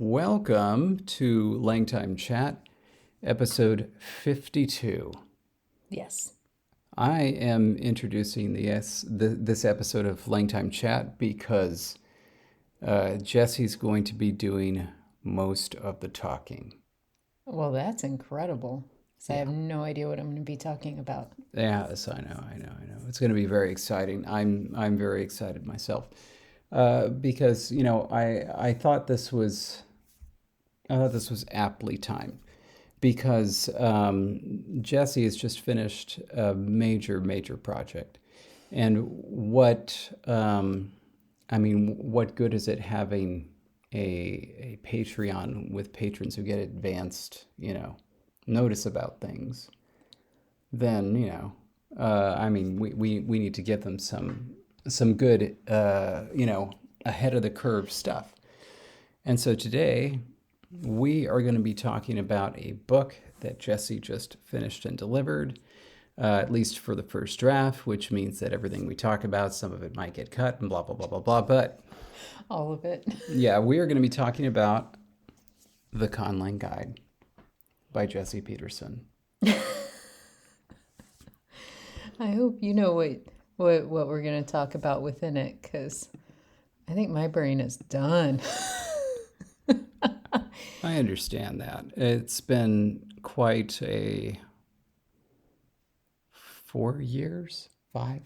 Welcome to LangTime Chat, episode 52. Yes. I am introducing this episode of LangTime Chat because Jessie's going to be doing most of the talking. Well, that's incredible. So I Yeah. have no idea what I'm going to be talking about. Yes, I know. It's going to be very exciting. I'm very excited myself because I thought this was aptly timed because Jessie has just finished a major project. And what good is it having a Patreon with patrons who get advanced, notice about things? Then, we need to give them some good, ahead of the curve stuff. And so today we are going to be talking about a book that Jessie just finished and delivered, at least for the first draft, which means that everything we talk about, some of it might get cut and blah, blah, blah, blah, blah. But All of it. yeah, we are going to be talking about The Conlang Guide by Jessie Peterson. I hope you know what we're going to talk about within it, because I think my brain is done. I understand that. It's been quite a 4 years, 5.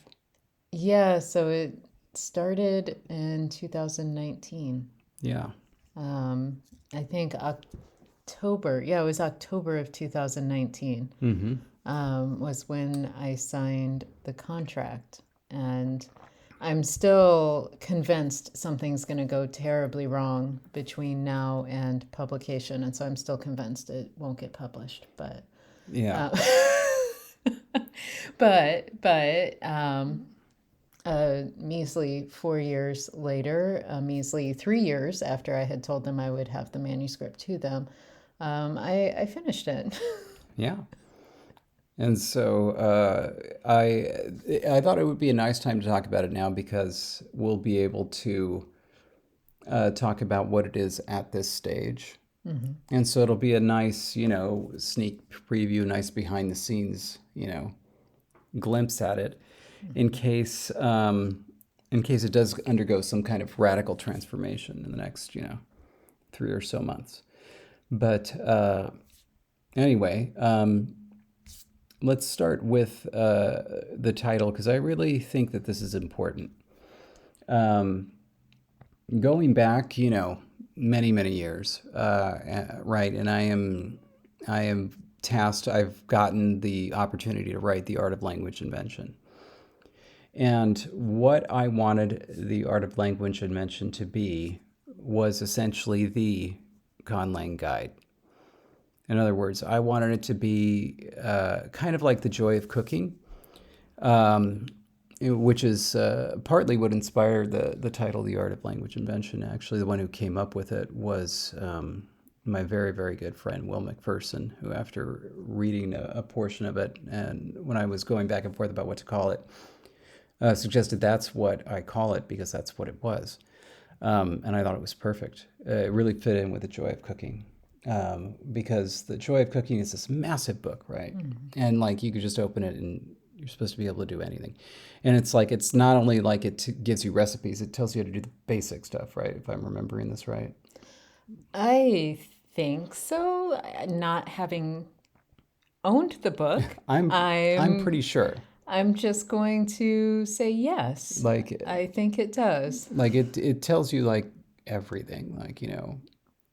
Yeah, so it started in 2019. Yeah. I think October. Yeah, it was October of 2019. Mm-hmm. Was when I signed the contract. And I'm still convinced something's going to go terribly wrong between now and publication. And so I'm still convinced it won't get published. But, Yeah. a measly 4 years later, a measly 3 years after I had told them I would have the manuscript to them, I finished it. Yeah. And so I thought it would be a nice time to talk about it now because we'll be able to talk about what it is at this stage. Mm-hmm. And so it'll be a nice, sneak preview, nice behind the scenes, glimpse at it in case it does undergo some kind of radical transformation in the next, 3 or so months. But anyway, let's start with the title because I really think that this is important. Going back, many years, right? And I am tasked. I've gotten the opportunity to write The Art of Language Invention. And what I wanted The Art of Language Invention to be was essentially the Conlang Guide. In other words, I wanted it to be kind of like The Joy of Cooking, which is partly what inspired the title, The Art of Language Invention. Actually, the one who came up with it was my very good friend, Will McPherson, who after reading a portion of it, and when I was going back and forth about what to call it, suggested that's what I call it because that's what it was. And I thought it was perfect. It really fit in with The Joy of Cooking. Because The Joy of Cooking is this massive book, right? Mm-hmm. And like you could just open it and you're supposed to be able to do anything. And it's like, it's not only like it gives you recipes, it tells you how to do the basic stuff, right? If I'm remembering this right. I think so. Not having owned the book, I'm pretty sure. I'm just going to say yes. Like I think it does. Like it tells you like everything, like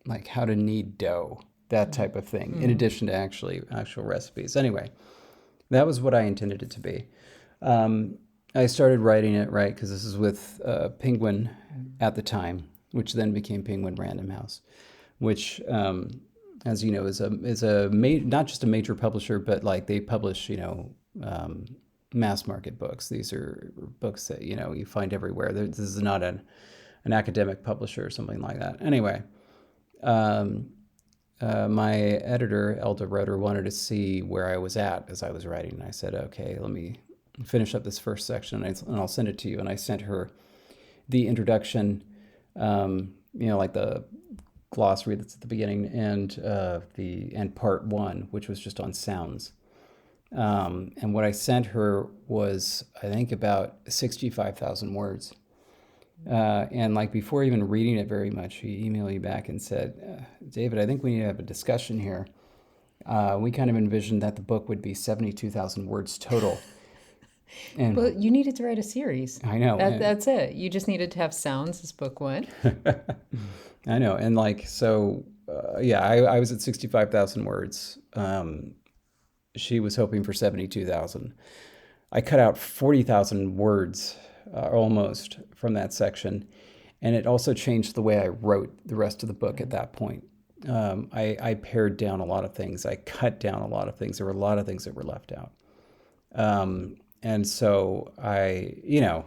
like how to knead dough, that type of thing, in addition to actual recipes. Anyway, that was what I intended it to be. I started writing it, right, because this is with Penguin at the time, which then became Penguin Random House, which, as you know, is not just a major publisher, but like they publish, mass market books. These are books that, you find everywhere. This is not an academic publisher or something like that. Anyway, my editor, Elda Roeder, wanted to see where I was at as I was writing. And I said, okay, let me finish up this first section and I'll send it to you. And I sent her the introduction, like the glossary that's at the beginning, and part one, which was just on sounds. And what I sent her was, I think, about 65,000 words. And like before even reading it very much, she emailed me back and said, David, I think we need to have a discussion here. We kind of envisioned that the book would be 72,000 words total. Well, And you needed to write a series. I know. That's it. You just needed to have sounds as book one. I know. And like, so, yeah, I was at 65,000 words. She was hoping for 72,000. I cut out 40,000 words almost from that section. And it also changed the way I wrote the rest of the book at that point. I pared down a lot of things. I cut down a lot of things. There were a lot of things that were left out. And so I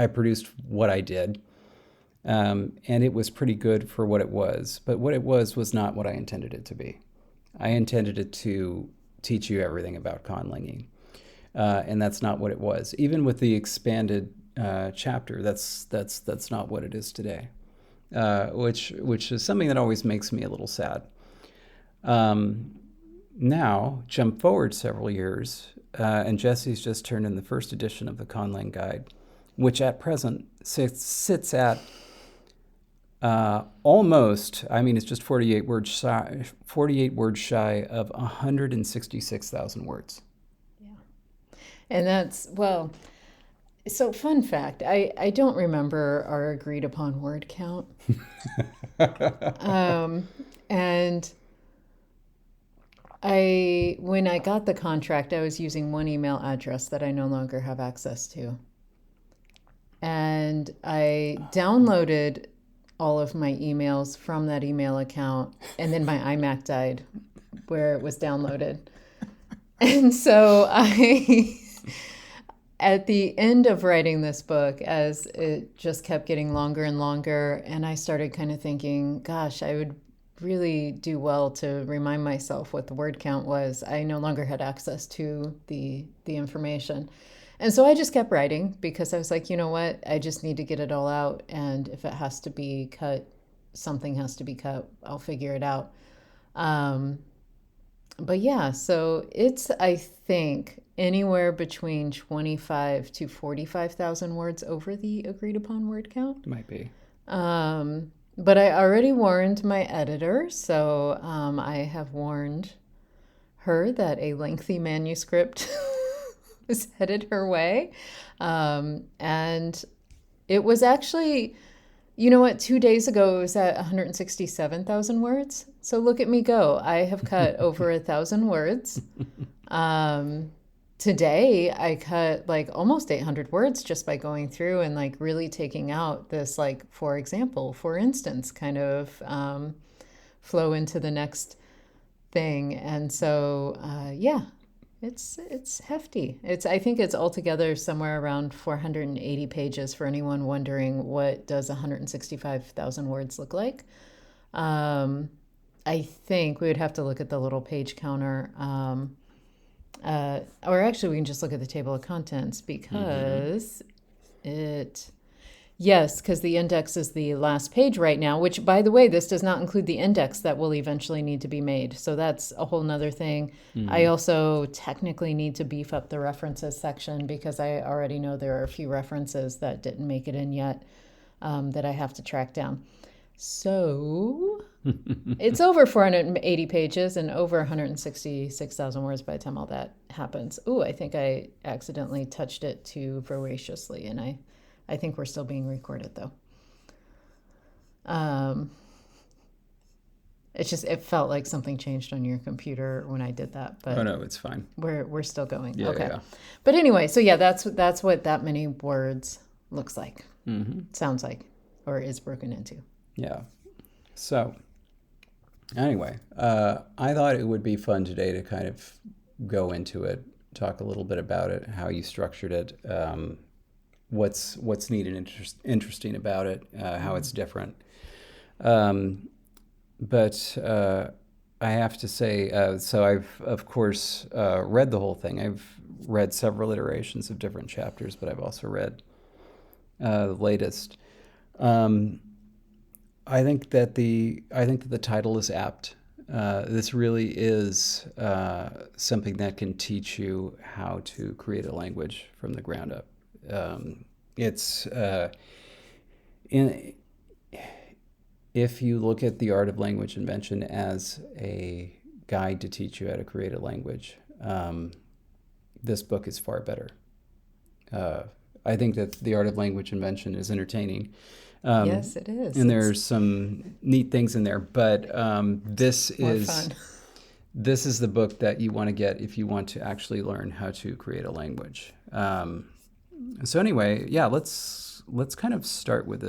produced what I did. And it was pretty good for what it was. But what it was not what I intended it to be. I intended it to teach you everything about conlanging. And that's not what it was. Even with the expanded chapter, that's not what it is today. Which is something that always makes me a little sad. Now, jump forward several years, and Jessie's just turned in the first edition of the Conlang Guide, which at present sits at almost, I mean, it's just 48 words shy of 166,000 words. Yeah. And that's, well, so fun fact, I don't remember our agreed upon word count. And when I got the contract, I was using one email address that I no longer have access to. And I downloaded all of my emails from that email account, and then my iMac died where it was downloaded. And so at the end of writing this book, as it just kept getting longer and longer, and I started kind of thinking, gosh, I would really do well to remind myself what the word count was. I no longer had access to the information. And so I just kept writing because I was like, you know what? I just need to get it all out. And if it has to be cut, something has to be cut. I'll figure it out. But yeah, so it's, I think, anywhere between 25 to 45,000 words over the agreed upon word count. Might be. But I already warned my editor, so I have warned her that a lengthy manuscript was headed her way. And it was actually, you know what, 2 days ago it was at 167,000 words. So look at me go. I have cut over 1,000 words. Today I cut like almost 800 words just by going through and like really taking out this, like, for example, for instance, kind of flow into the next thing. And so, yeah, it's hefty. I think it's altogether somewhere around 480 pages for anyone wondering what does 165,000 words look like. I think we would have to look at the little page counter. Or actually, we can just look at the table of contents because yes, because the index is the last page right now, which, by the way, this does not include the index that will eventually need to be made. So that's a whole nother thing. I also technically need to beef up the references section because I already know there are a few references that didn't make it in yet that I have to track down. So it's over 480 pages and over 166,000 words by the time all that happens. Ooh, I think I accidentally touched it too voraciously, and I think we're still being recorded though. It's just, it felt like something changed on your computer when I did that, but Oh no, it's fine. we're still going. Yeah, okay. yeah. But anyway, so yeah, that's what that many words looks like, sounds like, or is broken into. Yeah. So, anyway, I thought it would be fun today to kind of go into it, talk a little bit about it, how you structured it, what's neat and interesting about it, how it's different. But I have to say, so I've, of course, read the whole thing. I've read several iterations of different chapters, but I've also read the latest. I think that the title is apt. This really is something that can teach you how to create a language from the ground up. It's in, if you look at the art of language invention as a guide to teach you how to create a language, this book is far better. Uh, I think that the art of language invention is entertaining. Yes, it is. And It's there's some neat things in there, but more fun. this is the book that you want to get if you want to actually learn how to create a language. So anyway, yeah, let's kind of start with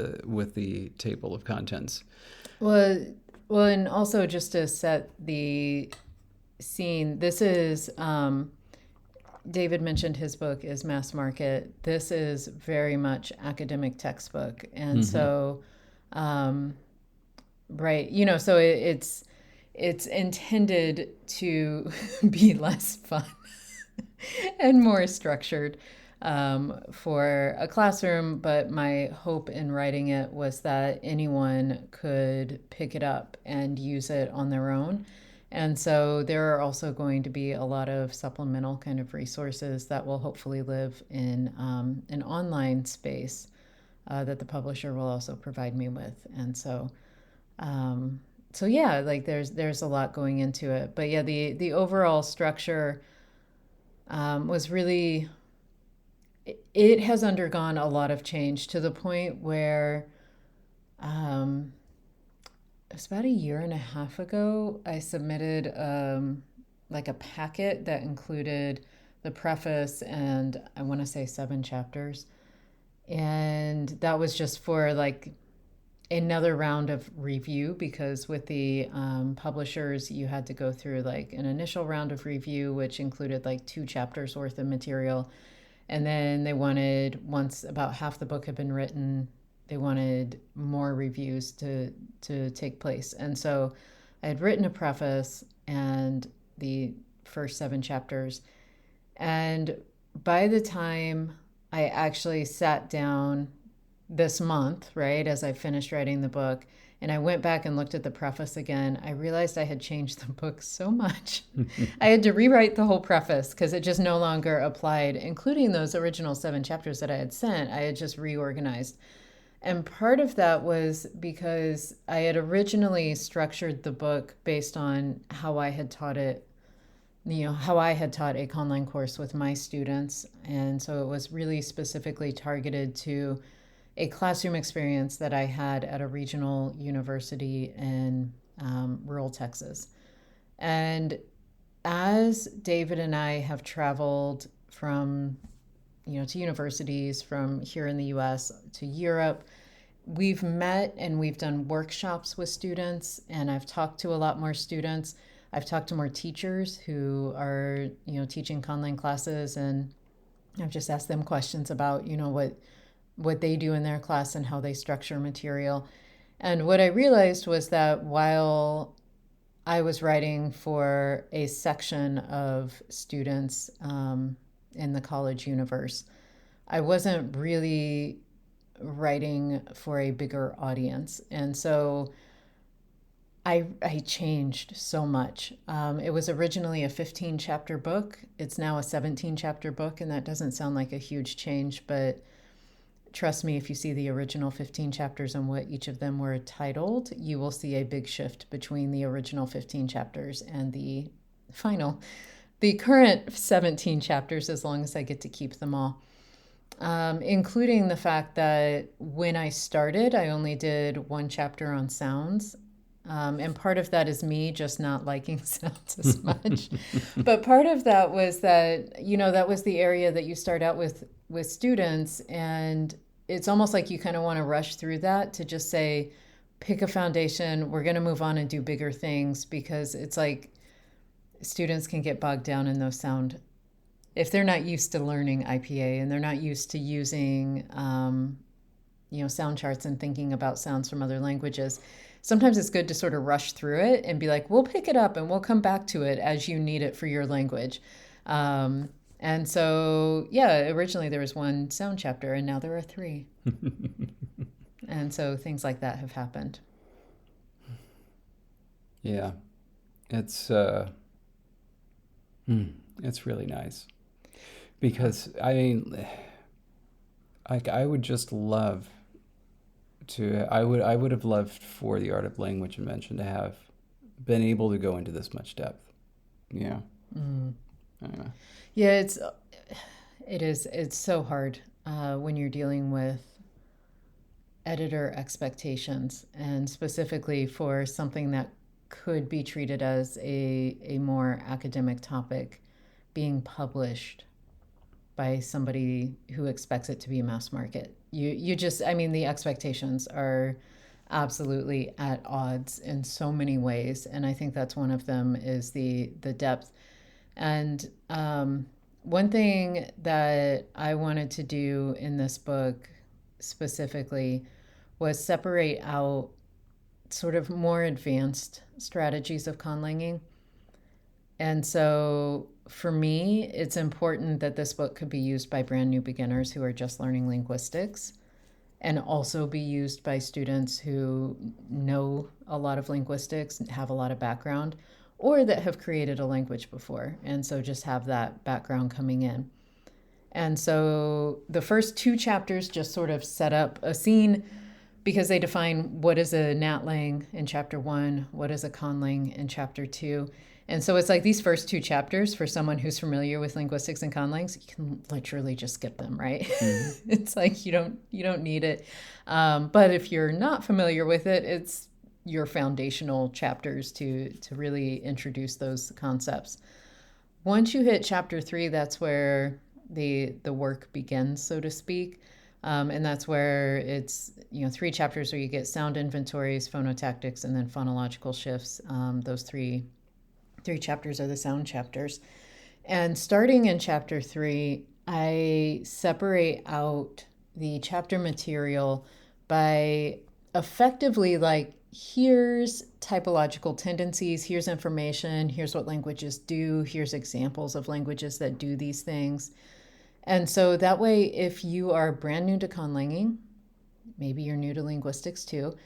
the table of contents. Well, well, and also just to set the scene, this is David mentioned his book is mass market. This is very much academic textbook, and Mm-hmm. so right, so it's intended to be less fun and more structured for a classroom. But my hope in writing it was that anyone could pick it up and use it on their own. And so there are also going to be a lot of supplemental kind of resources that will hopefully live in an online space that the publisher will also provide me with. And um, so yeah, like there's a lot going into it. But yeah, the overall structure was really it has undergone a lot of change to the point where um, it was about a year and a half ago I submitted like a packet that included the preface and I want to say 7 chapters, and that was just for like another round of review because with the publishers you had to go through like an initial round of review which included like 2 chapters worth of material, and then they wanted, once about half the book had been written, they wanted more reviews to take place. And so I had written a preface and the first 7 chapters, and by the time I actually sat down this month, right, as I finished writing the book, and I went back and looked at the preface again, I realized I had changed the book so much. I had to rewrite the whole preface because it just no longer applied, including those original 7 chapters that I had sent. I had just reorganized. And part of that was because I had originally structured the book based on how I had taught it, how I had taught a Conlang course with my students. And so it was really specifically targeted to a classroom experience that I had at a regional university in rural Texas. And as David and I have traveled from, to universities from here in the US to Europe, we've met and we've done workshops with students, and I've talked to a lot more students. I've talked to more teachers who are, teaching Conlang classes, and I've just asked them questions about, what they do in their class and how they structure material. And what I realized was that while I was writing for a section of students in the college universe, I wasn't really writing for a bigger audience. And so I changed so much. It was originally a 15 chapter book. It's now a 17 chapter book, and that doesn't sound like a huge change, but trust me, if you see the original 15 chapters and what each of them were titled, you will see a big shift between the original 15 chapters and the current 17 chapters, as long as I get to keep them all. Including the fact that when I started, I only did 1 chapter on sounds. And part of that is me just not liking sounds as much. But part of that was that, that was the area that you start out with students, and it's almost like you kind of want to rush through that to just say, pick a foundation, we're going to move on and do bigger things, because it's like students can get bogged down in those sound. If they're not used to learning IPA and they're not used to using, sound charts and thinking about sounds from other languages, sometimes it's good to sort of rush through it and be like, we'll pick it up and we'll come back to it as you need it for your language. And so, yeah, originally there was 1 sound chapter and now there are 3. And so things like that have happened. Yeah, it's it's really nice because I mean, I would just love to. I would have loved for the art of language invention to have been able to go into this much depth. Yeah. Mm. Anyway. Yeah, it's so hard when you're dealing with editor expectations, and specifically for something that could be treated as a more academic topic being published by somebody who expects it to be mass market. You just, I mean, the expectations are absolutely at odds in so many ways, and I think that's one of them is the depth. And one thing that I wanted to do in this book specifically was separate out sort of more advanced strategies of conlanging. And so for me, it's important that this book could be used by brand new beginners who are just learning linguistics, and also be used by students who know a lot of linguistics and have a lot of background, or that have created a language before. And so just have that background coming in. And so the first two chapters just sort of set up a scene because they define what is a natlang in chapter 1, what is a conlang in chapter 2. And so it's like these first two chapters, for someone who's familiar with linguistics and conlangs, you can literally just skip them, right? Mm-hmm. It's like you don't need it. But if you're not familiar with it, it's your foundational chapters to really introduce those concepts. Once you hit chapter 3, that's where the work begins, so to speak. And that's where it's 3 chapters where you get sound inventories, phonotactics, and then phonological shifts. Those three chapters are the sound chapters. And starting in chapter 3, I separate out the chapter material by effectively like, here's typological tendencies, here's information, here's what languages do, here's examples of languages that do these things. And so that way, if you are brand new to conlanging, maybe you're new to linguistics too,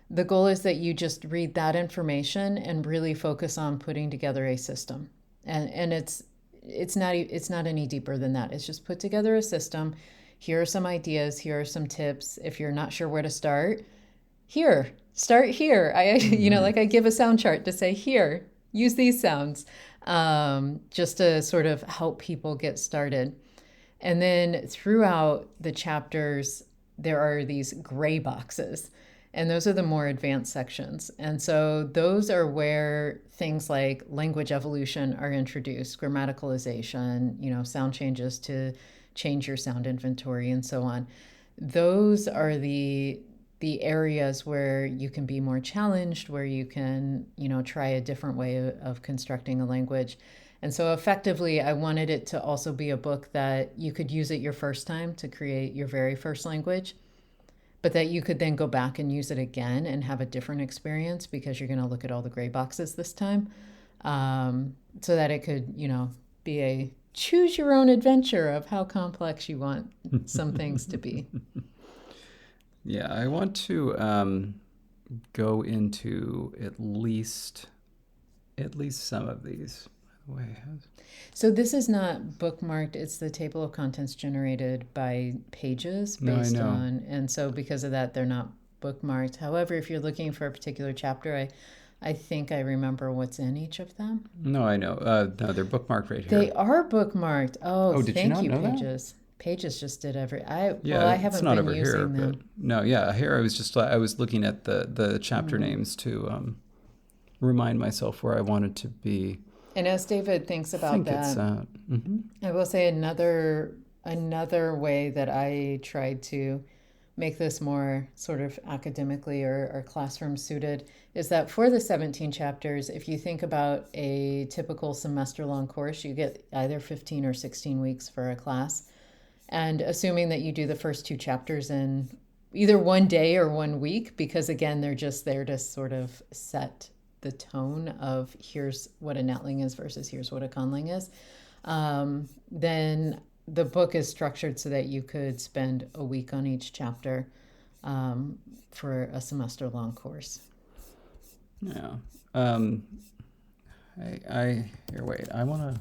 the goal is that you just read that information and really focus on putting together a system. And it's not any deeper than that. It's just put together a system. Here are some ideas, here are some tips. If you're not sure where to start here. Like I give a sound chart to say, here, use these sounds, just to sort of help people get started. And then throughout the chapters, there are these gray boxes, and those are the more advanced sections. And so those are where things like language evolution are introduced, grammaticalization, sound changes to change your sound inventory, and so on. Those are the areas where you can be more challenged, where you can, try a different way of constructing a language. And so effectively, I wanted it to also be a book that you could use it your first time to create your very first language, but that you could then go back and use it again and have a different experience because you're going to look at all the gray boxes this time, so that it could, be a choose your own adventure of how complex you want some things to be. Yeah, I want to go into at least some of these. By the way, So this is not bookmarked. It's the table of contents generated by pages no, I based know. on, and so because of that, they're not bookmarked. However, if you're looking for a particular chapter, I think I remember what's in each of them. No, I know. No, they're bookmarked right here. They are bookmarked. Oh, Oh, did you thank not you, know that? Pages. Pages just did Yeah, I it's haven't not been over here, using but them. no, yeah, here I was looking at the chapter names to remind myself where I wanted to be. And as David thinks I about think it's that, I will say another way that I tried to make this more sort of academically or classroom suited is that for the 17 chapters, if you think about a typical semester long course, you get either 15 or 16 weeks for a class. And assuming that you do the first 2 chapters in either one day or 1 week, because again, they're just there to sort of set the tone of here's what a natling is versus here's what a conlang is, then the book is structured so that you could spend a week on each chapter, for a semester long course. Yeah. Here, wait. I'm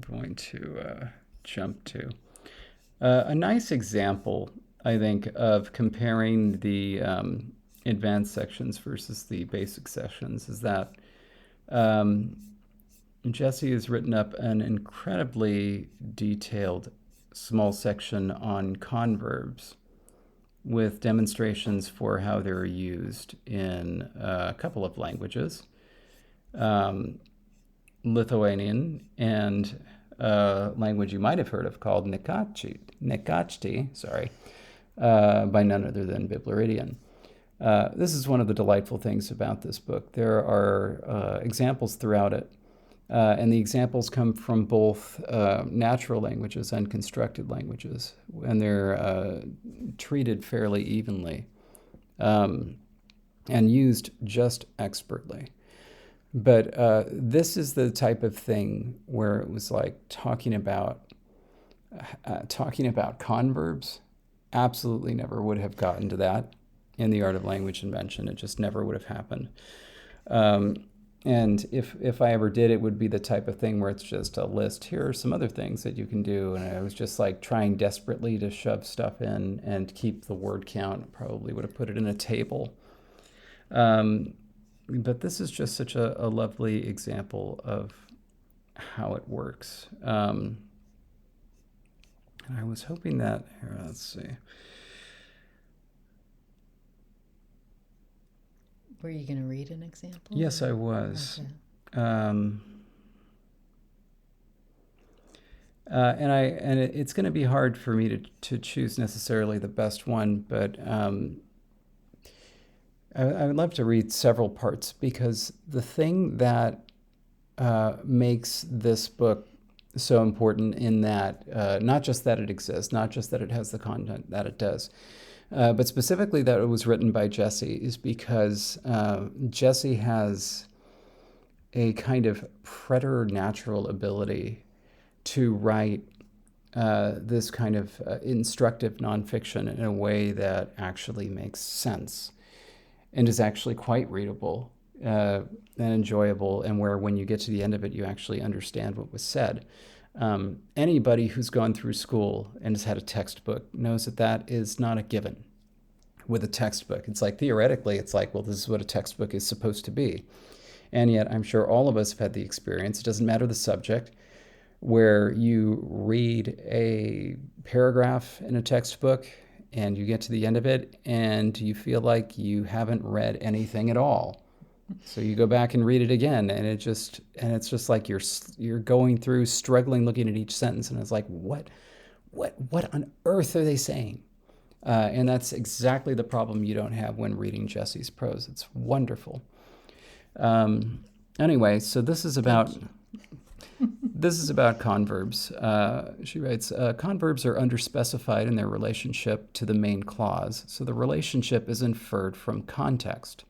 going to jump to a nice example, I think, of comparing the advanced sections versus the basic sections is that um, Jessie has written up an incredibly detailed small section on converbs with demonstrations for how they're used in a couple of languages, um, Lithuanian and a language you might have heard of called Nekachti, by none other than Bibleridian. This is one of the delightful things about this book. There are examples throughout it, and the examples come from both natural languages and constructed languages, and they're treated fairly evenly and used just expertly. But this is the type of thing where it was like talking about converbs. Absolutely never would have gotten to that in the art of language invention. It just never would have happened. Um, and if I ever did, it would be the type of thing where it's just a list. Here are some other things that you can do. And I was just like trying desperately to shove stuff in and keep the word count. Probably would have put it in a table. But this is just such a lovely example of how it works. And I was hoping that, here, let's see. Were you going to read an example? Yes, I was. Okay. And it's going to be hard for me to choose necessarily the best one, but I would love to read several parts because the thing that makes this book so important in that not just that it exists, not just that it has the content that it does, but specifically that it was written by Jessie, is because Jessie has a kind of preternatural ability to write this kind of instructive nonfiction in a way that actually makes sense and is actually quite readable and enjoyable, and where when you get to the end of it, you actually understand what was said. Anybody who's gone through school and has had a textbook knows that that is not a given with a textbook. It's like, theoretically, it's like, well, this is what a textbook is supposed to be. And yet, I'm sure all of us have had the experience, it doesn't matter the subject, where you read a paragraph in a textbook and you get to the end of it and you feel like you haven't read anything at all. So you go back and read it again, and it's just like you're going through, struggling, looking at each sentence, and it's like, what on earth are they saying? And that's exactly the problem you don't have when reading Jessie's prose. It's wonderful. Anyway, so this is about converbs. She writes, converbs are underspecified in their relationship to the main clause, so the relationship is inferred from context.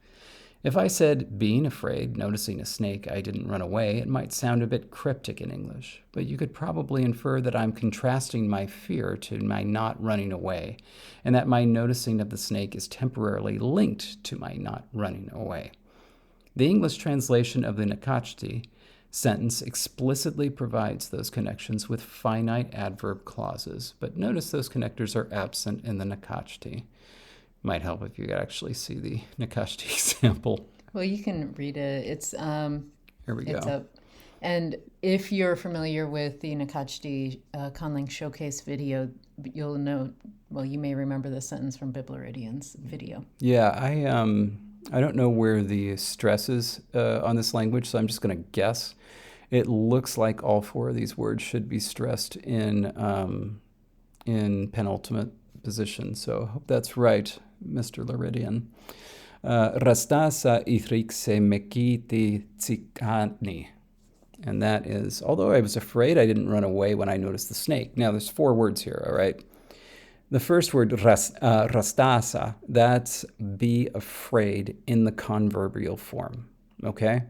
If I said, being afraid, noticing a snake, I didn't run away, it might sound a bit cryptic in English, but you could probably infer that I'm contrasting my fear to my not running away, and that my noticing of the snake is temporarily linked to my not running away. The English translation of the Nakachti sentence explicitly provides those connections with finite adverb clauses, but notice those connectors are absent in the Nakachti. Might help if you could actually see the Nakashti example. Well, you can read it. It's Here we go. It's up. And if you're familiar with the Nakachti Conlang showcase video, you'll know. Well, you may remember the sentence from Bibleridian's video. Yeah, I don't know where the stress is on this language, so I'm just going to guess. It looks like all four of these words should be stressed in penultimate position. So I hope that's right, Mr. Leridian. Rastasa ithrikse mekiti tsikani. And that is, although I was afraid, I didn't run away when I noticed the snake. Now, there's four words here, all right? The first word, rastasa, that's be afraid in the converbial form, okay?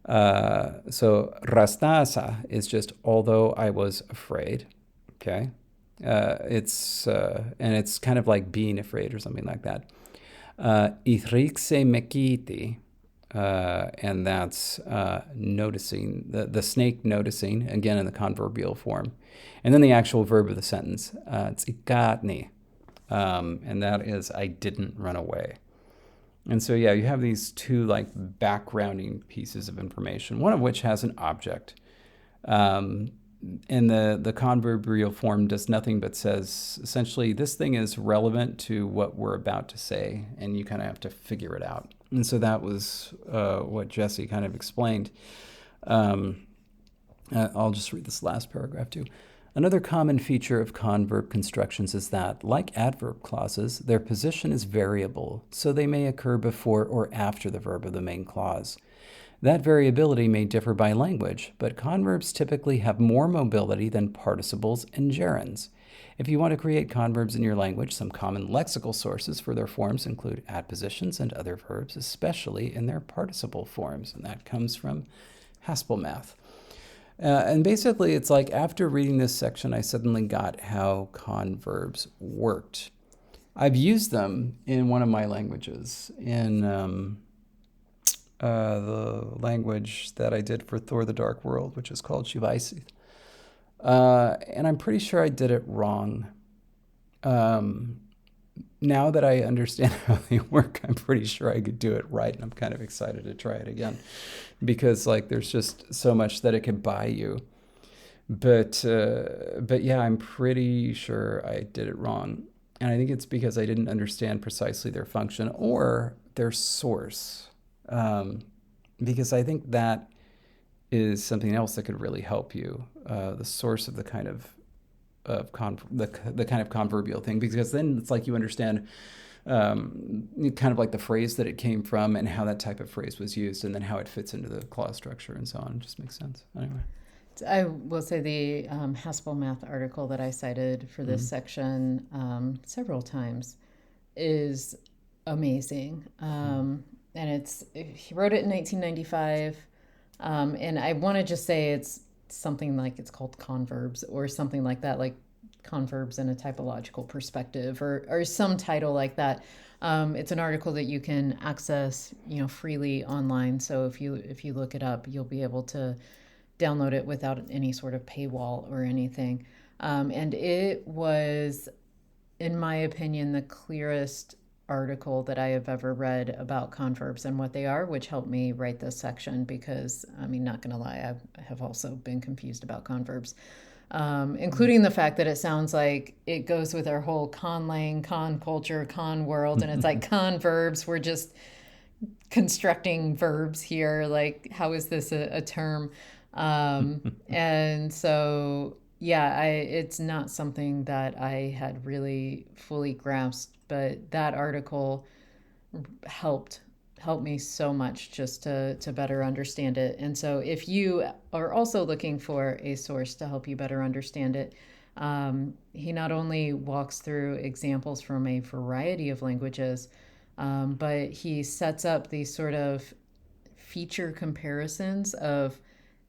So rastasa is just although I was afraid, okay? And it's kind of like being afraid or something like that. Ithrixe mekiti, and that's noticing, the snake noticing, again in the converbial form. And then the actual verb of the sentence, tsikatni, and that is I didn't run away. And so, yeah, you have these two like backgrounding pieces of information, one of which has an object. Um, and the converbial form does nothing but says, essentially, this thing is relevant to what we're about to say, and you kind of have to figure it out. And so that was what Jessie kind of explained. I'll just read this last paragraph too. Another common feature of converb constructions is that, like adverb clauses, their position is variable, so they may occur before or after the verb of the main clause. That variability may differ by language, but converbs typically have more mobility than participles and gerunds. If you want to create converbs in your language, some common lexical sources for their forms include adpositions and other verbs, especially in their participle forms, and that comes from Haspelmath. And basically, it's like after reading this section, I suddenly got how converbs worked. I've used them in one of my languages, in the language that I did for Thor the Dark World, which is called Shivaisi. And I'm pretty sure I did it wrong. Now that I understand how they work, I'm pretty sure I could do it right, and I'm kind of excited to try it again because like there's just so much that it could buy you. But yeah, I'm pretty sure I did it wrong, and I think it's because I didn't understand precisely their function or their source, because I think that is something else that could really help you. The source of the kind of the kind of converbial thing, because then it's like you understand kind of like the phrase that it came from and how that type of phrase was used, and then how it fits into the clause structure and so on. It just makes sense. Anyway. I will say the Haspelmath article that I cited for this section several times is amazing. And he wrote it in 1995. And I want to just say it's something like it's called Converbs or something like that, like Converbs in a typological perspective, or some title like that. It's an article that you can access, freely online. So if you look it up, you'll be able to download it without any sort of paywall or anything. And it was, in my opinion, the clearest article that I have ever read about converbs and what they are, which helped me write this section because, not going to lie, I have also been confused about converbs, including the fact that it sounds like it goes with our whole Conlang, con culture, con world, and it's like converbs, we're just constructing verbs here. Like, how is this a term? And so, yeah, it's not something that I had really fully grasped, but that article helped me so much just to better understand it. And so if you are also looking for a source to help you better understand it, he not only walks through examples from a variety of languages, but he sets up these sort of feature comparisons of,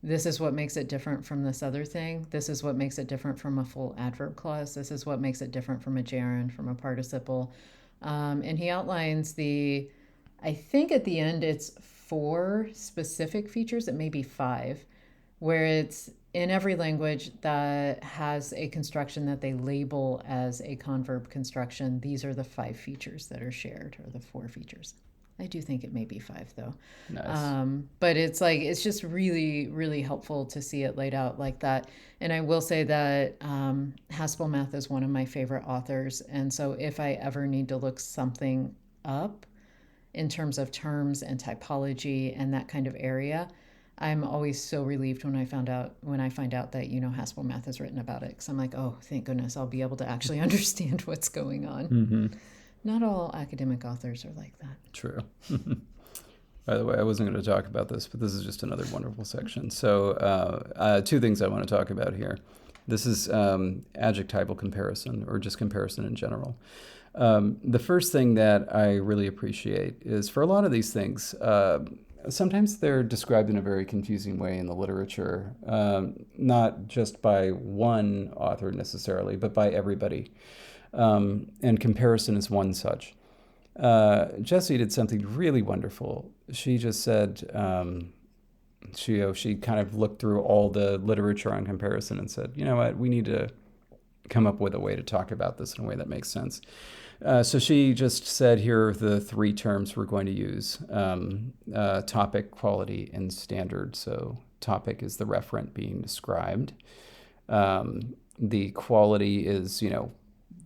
this is what makes it different from this other thing. This is what makes it different from a full adverb clause. This is what makes it different from a gerund, from a participle. And he outlines I think at the end it's 4 specific features, it may be 5, where it's in every language that has a construction that they label as a converb construction. These are the 5 features that are shared, or the 4 features. I do think it may be 5 though. Nice. But it's just really, really helpful to see it laid out like that. And I will say that Haspelmath is one of my favorite authors. And so if I ever need to look something up in terms of terms and typology and that kind of area, I'm always so relieved when I find out that Haspelmath has written about it, because I'm like, oh, thank goodness, I'll be able to actually understand what's going on. Mm-hmm. Not all academic authors are like that. True. By the way, I wasn't going to talk about this, but this is just another wonderful section. So 2 things I want to talk about here. This is adjectival comparison, or just comparison in general. The first thing that I really appreciate is, for a lot of these things, sometimes they're described in a very confusing way in the literature, not just by one author necessarily, but by everybody. And comparison is one such. Jessie did something really wonderful. She just said, she kind of looked through all the literature on comparison and said, you know what, we need to come up with a way to talk about this in a way that makes sense. So she just said, here are the three terms we're going to use: topic, quality, and standard. So topic is the referent being described. The quality is,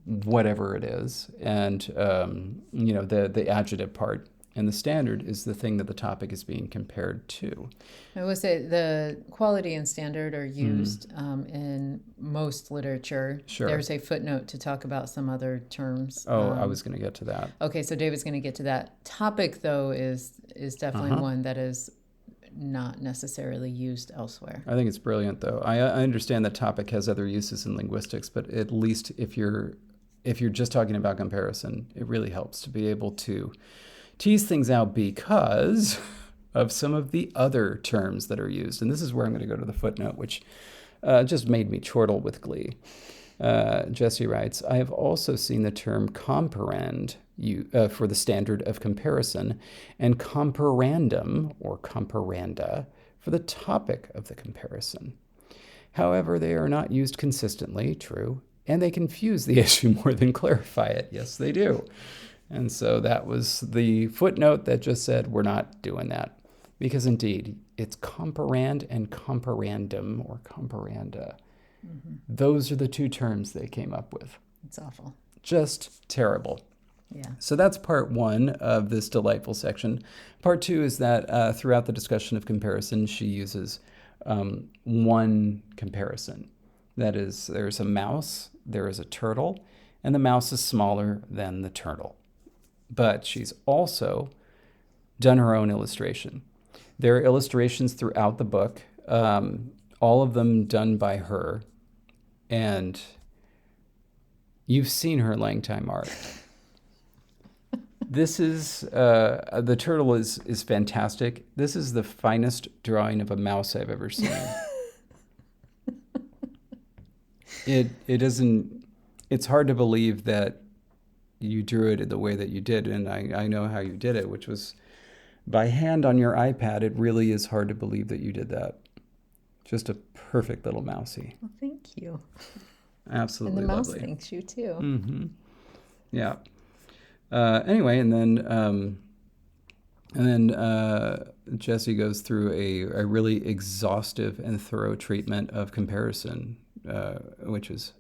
whatever it is. And, the adjective part. And the standard is the thing that the topic is being compared to. I would say the quality and standard are used in most literature. Sure. There's a footnote to talk about some other terms. Oh, I was going to get to that. Okay, so David's going to get to that. Topic, though, is definitely one that is not necessarily used elsewhere. I think it's brilliant, though. I understand that topic has other uses in linguistics, but at least if you're just talking about comparison, it really helps to be able to tease things out because of some of the other terms that are used. And this is where I'm going to go to the footnote, which just made me chortle with glee. Jessie writes, I have also seen the term comparand for the standard of comparison, and comparandum or comparanda for the topic of the comparison. However, they are not used consistently, true, and they confuse the issue more than clarify it. Yes, they do. And so that was the footnote that just said, we're not doing that. Because indeed, it's comparand and comparandum or comparanda. Mm-hmm. Those are the two terms they came up with. It's awful. Just terrible. Yeah. So that's part one of this delightful section. Part two is that throughout the discussion of comparison, she uses one comparison. That is, there's a mouse, there is a turtle, and the mouse is smaller than the turtle. But she's also done her own illustration. There are illustrations throughout the book, all of them done by her. And you've seen her LangTime art. This is, the turtle is fantastic. This is the finest drawing of a mouse I've ever seen. It isn't, it's hard to believe that you drew it the way that you did, and I know how you did it, which was by hand on your iPad. It really is hard to believe that you did that. Just a perfect little mousey. Well, thank you. Absolutely and the mouse lovely. thanks you too. Mm-hmm. Yeah. Anyway, and then Jessie goes through a really exhaustive and thorough treatment of comparison, which is,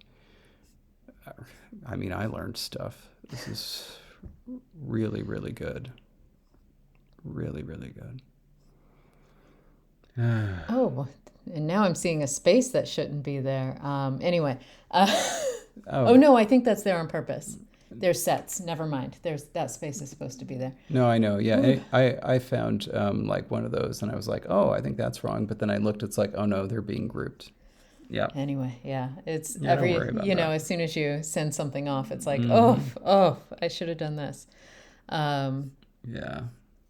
I mean, I learned stuff. This is really, really good. Really, really good. Oh, and now I'm seeing a space that shouldn't be there. Anyway. Oh, no, I think that's there on purpose. There's sets. Never mind. That space is supposed to be there. No, I know. Yeah, I found like one of those, and I was like, oh, I think that's wrong. But then I looked. It's like, oh no, they're being grouped. Yeah. Anyway, yeah, it's Yeah, don't worry about that. as soon as you send something off, it's like, oh, I should have done this. Yeah.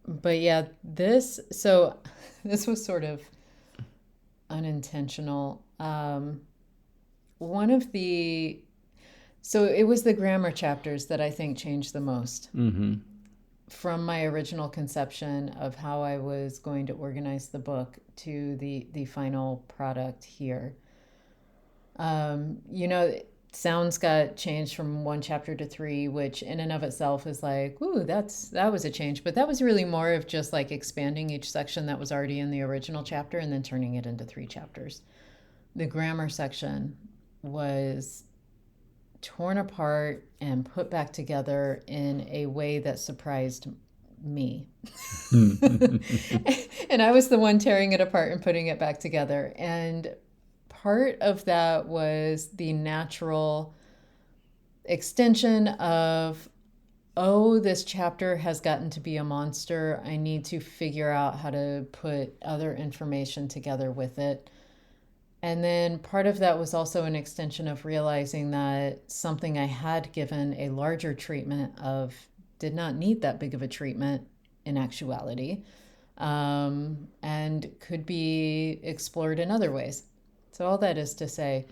But yeah, this was sort of unintentional. So it was the grammar chapters that I think changed the most from my original conception of how I was going to organize the book to the final product here. Sounds got changed from 1 chapter to 3, which in and of itself is like, ooh, that was a change. But that was really more of just like expanding each section that was already in the original chapter and then turning it into 3 chapters. The grammar section was torn apart and put back together in a way that surprised me. And I was the one tearing it apart and putting it back together. And part of that was the natural extension of, oh, this chapter has gotten to be a monster. I need to figure out how to put other information together with it. And then part of that was also an extension of realizing that something I had given a larger treatment of did not need that big of a treatment in actuality, and could be explored in other ways. So all that is to say,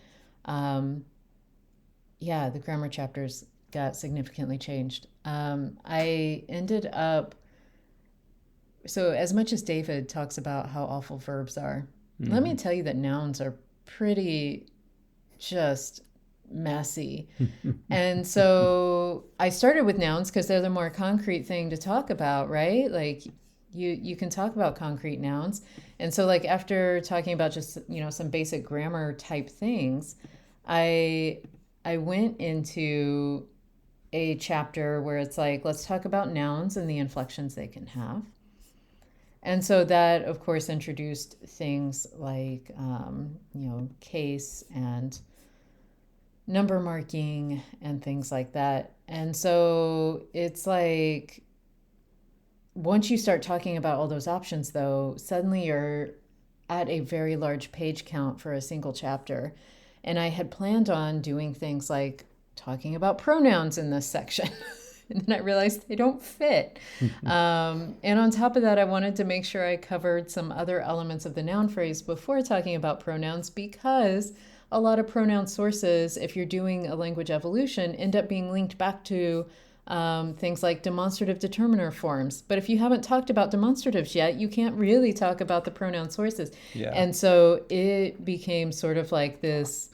the grammar chapters got significantly changed. I ended up, so as much as David talks about how awful verbs are, let me tell you that nouns are pretty just messy. And so I started with nouns because they're the more concrete thing to talk about, right? Like you can talk about concrete nouns. And so like after talking about just, some basic grammar type things, I I went into a chapter where it's like, let's talk about nouns and the inflections they can have. And so that, of course, introduced things like, case and number marking and things like that. And so it's like, once you start talking about all those options, though, suddenly you're at a very large page count for a single chapter. And I had planned on doing things like talking about pronouns in this section. And then I realized they don't fit. And on top of that, I wanted to make sure I covered some other elements of the noun phrase before talking about pronouns, because a lot of pronoun sources, if you're doing a language evolution, end up being linked back to things like demonstrative determiner forms. But if you haven't talked about demonstratives yet, you can't really talk about the pronoun sources. Yeah. And so it became sort of like this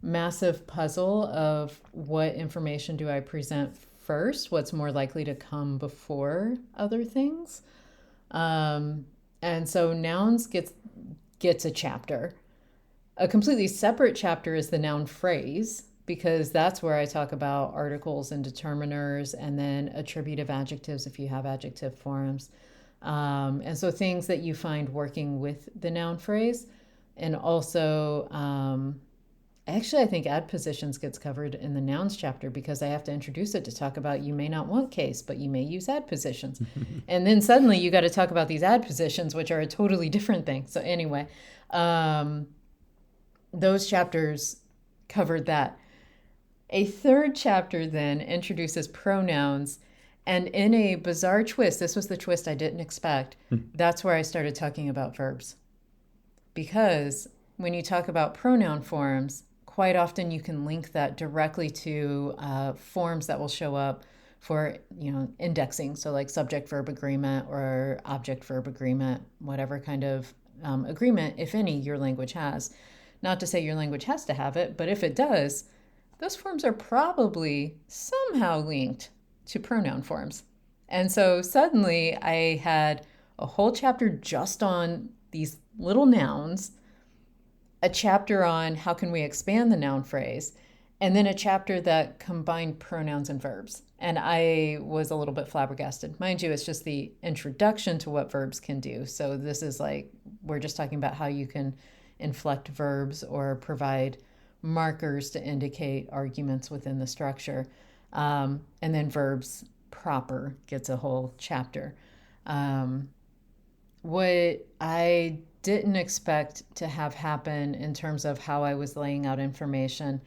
massive puzzle of what information do I present first, what's more likely to come before other things. And so nouns gets a chapter. A completely separate chapter is the noun phrase, because that's where I talk about articles and determiners, and then attributive adjectives if you have adjective forms. And so things that you find working with the noun phrase. And also, actually, I think adpositions gets covered in the nouns chapter, because I have to introduce it to talk about you may not want case, but you may use adpositions. And then suddenly you got to talk about these adpositions, which are a totally different thing. So anyway, those chapters covered that. A third chapter then introduces pronouns, and in a bizarre twist, this was the twist I didn't expect, that's where I started talking about verbs. Because when you talk about pronoun forms, quite often you can link that directly to forms that will show up for indexing, so like subject-verb agreement or object-verb agreement, whatever kind of agreement, if any, your language has. Not to say your language has to have it, but if it does, those forms are probably somehow linked to pronoun forms. And so suddenly I had a whole chapter just on these little nouns, a chapter on how can we expand the noun phrase, and then a chapter that combined pronouns and verbs. And I was a little bit flabbergasted. Mind you, it's just the introduction to what verbs can do. So this is like, we're just talking about how you can inflect verbs or provide markers to indicate arguments within the structure. And then verbs proper gets a whole chapter. What I didn't expect to have happen in terms of how I was laying out information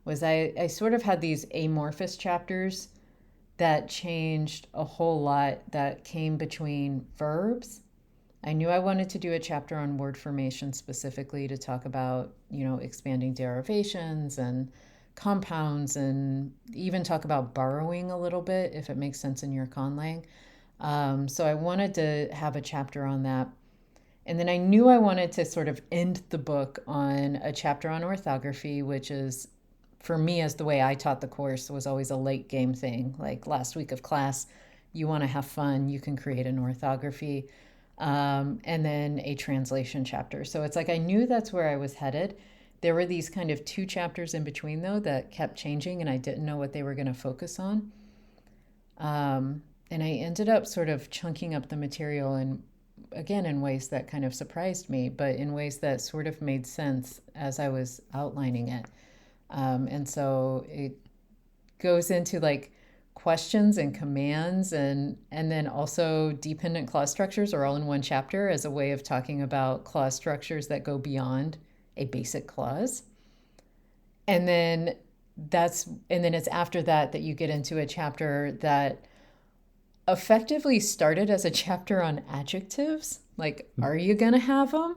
was I sort of had these amorphous chapters that changed a whole lot, that came between verbs. I knew I wanted to do a chapter on word formation specifically to talk about, expanding derivations and compounds, and even talk about borrowing a little bit if it makes sense in your Conlang. So I wanted to have a chapter on that. And then I knew I wanted to sort of end the book on a chapter on orthography, which is, for me, as the way I taught the course, was always a late game thing. Like last week of class, you want to have fun, you can create an orthography. And then a translation chapter. So it's like I knew that's where I was headed. There were these kind of 2 chapters in between, though, that kept changing, and I didn't know what they were going to focus on. And I ended up sort of chunking up the material, and again, in ways that kind of surprised me, but in ways that sort of made sense as I was outlining it. And so it goes into like questions and commands, and then also dependent clause structures are all in one chapter as a way of talking about clause structures that go beyond a basic clause. And then it's after that you get into a chapter that effectively started as a chapter on adjectives, like, are you gonna have them?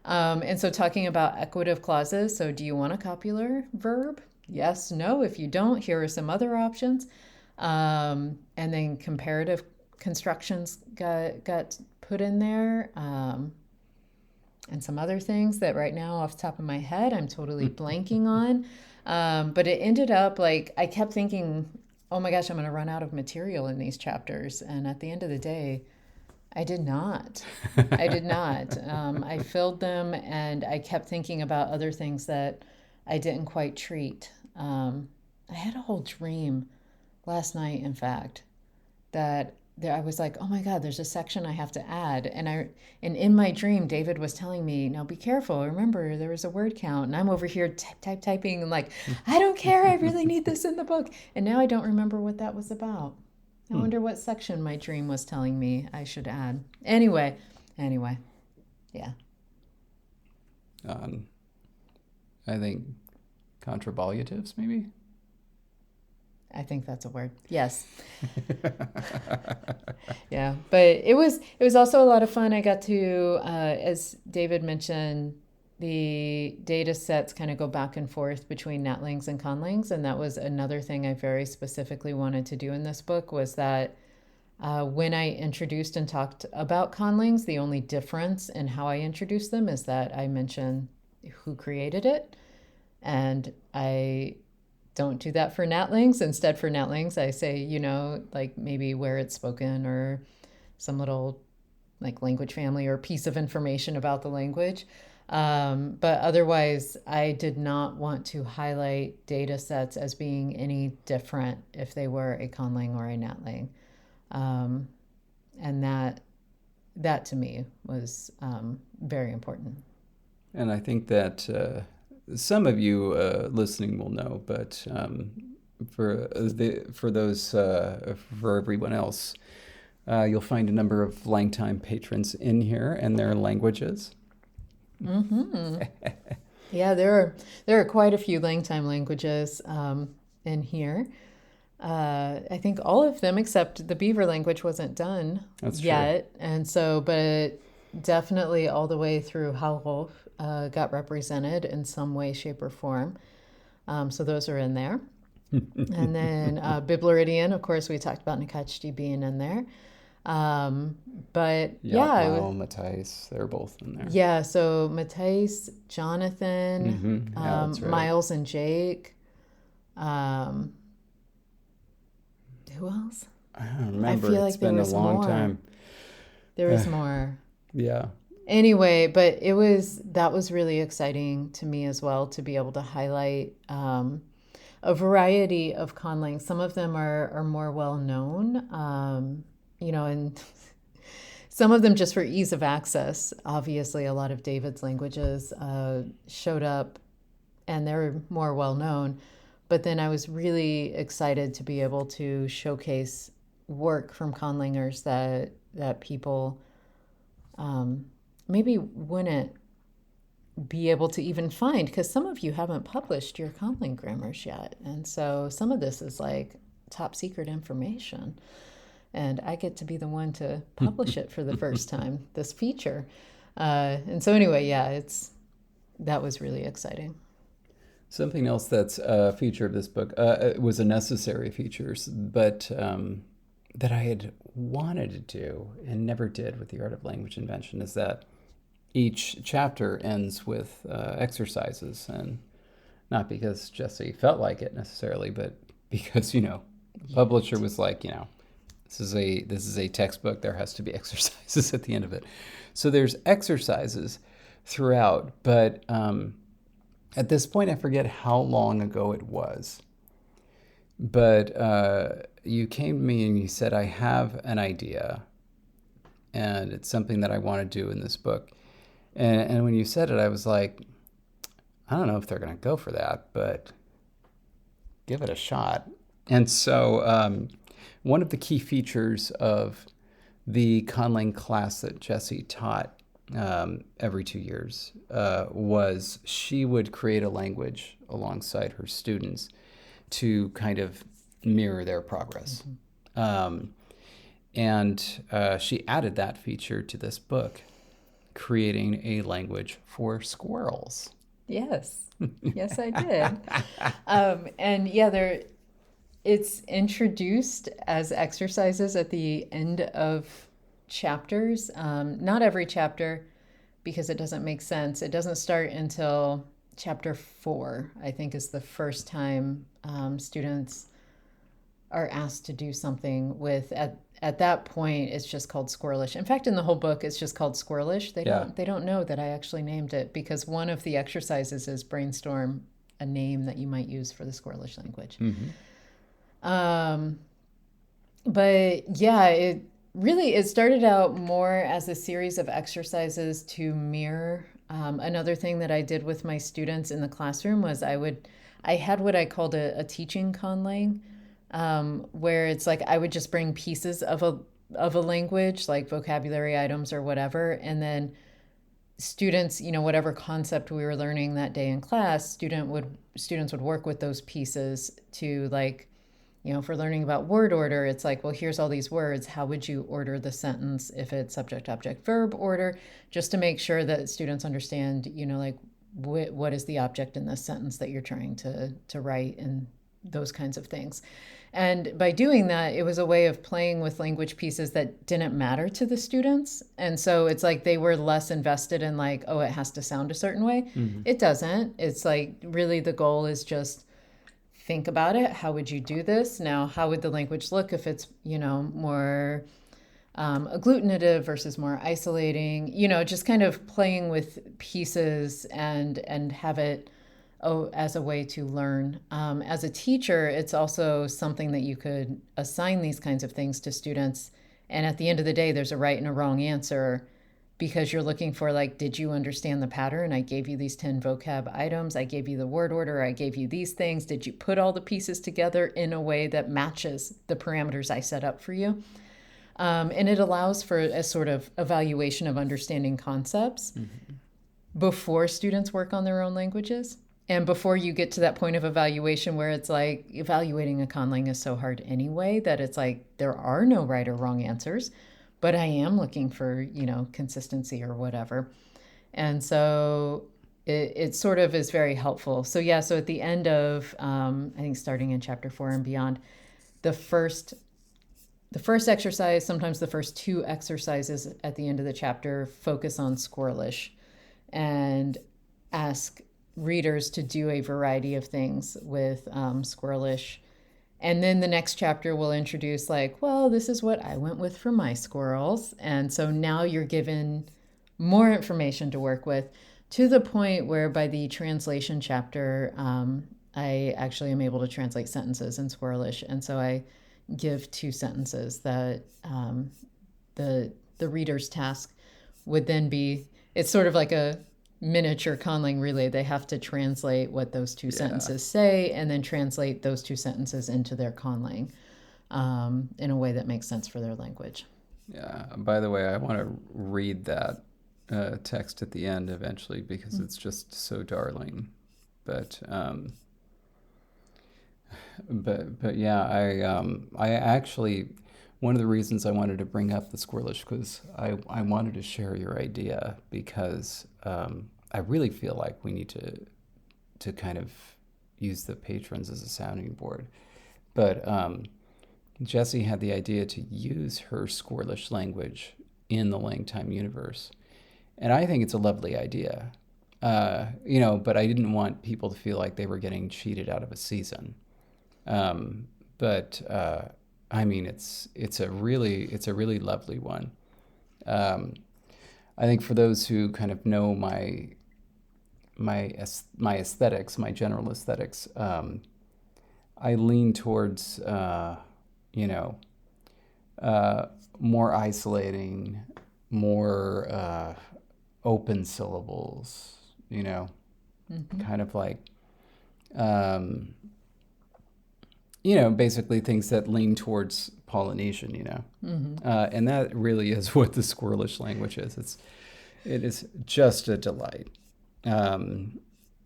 And so talking about equative clauses. So do you want a copular verb? yes, no. If you don't, here are some other options. And then comparative constructions got put in there. And some other things that right now off the top of my head I'm totally blanking on. But it ended up like I kept thinking, oh my gosh, I'm going to run out of material in these chapters. And at the end of the day, I did not. I did not. I filled them and I kept thinking about other things that I didn't quite treat. I had a whole dream last night, in fact, that there, I was like, oh my God, there's a section I have to add. And in my dream, David was telling me, now be careful. Remember, there was a word count. And I'm over here typing and like, I don't care. I really need this in the book. And now I don't remember what that was about. I wonder what section my dream was telling me I should add. Anyway, yeah. I think contravolutives, maybe? I think that's a word. Yes. Yeah, but it was also a lot of fun. I got to, as David mentioned, the data sets kind of go back and forth between natlings and conlangs, and that was another thing I very specifically wanted to do in this book was that when I introduced and talked about conlangs, the only difference in how I introduced them is that I mention who created it, and I don't do that for natlings. Instead, for natlings, I say, like maybe where it's spoken or some little like language family or piece of information about the language. But otherwise, I did not want to highlight data sets as being any different if they were a conlang or a natling. And that to me was very important. And I think that some of you listening will know, but for those for everyone else, you'll find a number of LangTime patrons in here and their languages. Yeah, there are quite a few LangTime languages in here. I think all of them except the Beaver language wasn't done That's yet, and so but definitely all the way through Howlwolf got represented in some way, shape, or form. So those are in there. And then Bibleridian, of course, we talked about Nakachti being in there. But yeah, Matthijs, they're both in there. yeah. So Matthijs, Jonathan, Yeah, that's right. Miles, and Jake. Um, who else? I don't remember. I feel It's like there been a was long more. time. There was more. Yeah. Anyway, but that was really exciting to me as well to be able to highlight a variety of conlangs. Some of them are more well known, and some of them just for ease of access. Obviously, a lot of David's languages showed up and they're more well known. But then I was really excited to be able to showcase work from conlangers that people maybe wouldn't be able to even find, because some of you haven't published your conlang grammars yet. And so some of this is like top secret information. And I get to be the one to publish it for the first time, this feature. And so anyway, yeah, that was really exciting. Something else that's a feature of this book it was a necessary feature, but that I had wanted to do and never did with the Art of Language Invention is that each chapter ends with exercises, and not because Jessie felt like it necessarily, but because the publisher was like, this is a textbook. There has to be exercises at the end of it. So there's exercises throughout, but at this point, I forget how long ago it was. But you came to me and you said, I have an idea, and it's something that I want to do in this book. And when you said it, I was like, I don't know if they're going to go for that, but give it a shot. And so one of the key features of the Conlang class that Jessie taught every 2 years was she would create a language alongside her students to kind of mirror their progress. And she added that feature to this book, creating a language for squirrels. Yes. Yes, I did. And yeah, it's introduced as exercises at the end of chapters. Not every chapter, because it doesn't make sense. It doesn't start until chapter 4, I think, is the first time students are asked to do something with at that point it's just called squirrelish. In fact, in the whole book it's just called squirrelish. They Yeah. don't know that I actually named it, because one of the exercises is brainstorm a name that you might use for the squirrelish language. Mm-hmm. um, but yeah, it started out more as a series of exercises to mirror another thing that I did with my students in the classroom. Was I had what I called a teaching conlang, where it's like I would just bring pieces of a language, like vocabulary items or whatever, and then students, whatever concept we were learning that day in class, students would work with those pieces to, like, if we're learning about word order, it's like, well, here's all these words. How would you order the sentence if it's subject, object, verb order? Just to make sure that students understand, like, what is the object in this sentence that you're trying to write, and those kinds of things. And by doing that, it was a way of playing with language pieces that didn't matter to the students. And so it's like they were less invested in, like, oh, it has to sound a certain way. Mm-hmm. It doesn't. It's like, really, the goal is just think about it. How would you do this? Now, how would the language look if it's, more agglutinative versus more isolating? Just kind of playing with pieces and have it as a way to learn. As a teacher, it's also something that you could assign these kinds of things to students. And at the end of the day, there's a right and a wrong answer, because you're looking for, like, did you understand the pattern? I gave you these 10 vocab items. I gave you the word order. I gave you these things. Did you put all the pieces together in a way that matches the parameters I set up for you? And it allows for a sort of evaluation of understanding concepts Mm-hmm. before students work on their own languages. And before you get to that point of evaluation where it's like, evaluating a conlang is so hard anyway that it's like there are no right or wrong answers, but I am looking for, consistency or whatever. And so it sort of is very helpful. So yeah, so at the end of, I think starting in chapter 4 and beyond, the first exercise, sometimes the first 2 exercises at the end of the chapter, focus on squirrelish and ask readers to do a variety of things with squirrelish. And then the next chapter will introduce, like, well, this is what I went with for my squirrels. And so now you're given more information to work with, to the point where by the translation chapter, I actually am able to translate sentences in squirrelish. And so I give 2 sentences that the reader's task would then be, it's sort of like a miniature conlang relay. They have to translate what those 2 sentences say, and then translate those 2 sentences into their conlang in a way that makes sense for their language. Yeah. By the way, I want to read that text at the end eventually, because it's just so darling. But yeah, I actually, one of the reasons I wanted to bring up the squirrelish, because I wanted to share your idea, because I really feel like we need to kind of use the patrons as a sounding board. But Jessie had the idea to use her squirrelish language in the LangTime universe, and I think it's a lovely idea. But I didn't want people to feel like they were getting cheated out of a season. But I mean, it's a really lovely one. I think for those who kind of know my aesthetics, my general aesthetics, I lean towards more isolating, more open syllables. Kind of like. Basically things that lean towards Polynesian, and that really is what the squirrelish language is. It is just a delight, and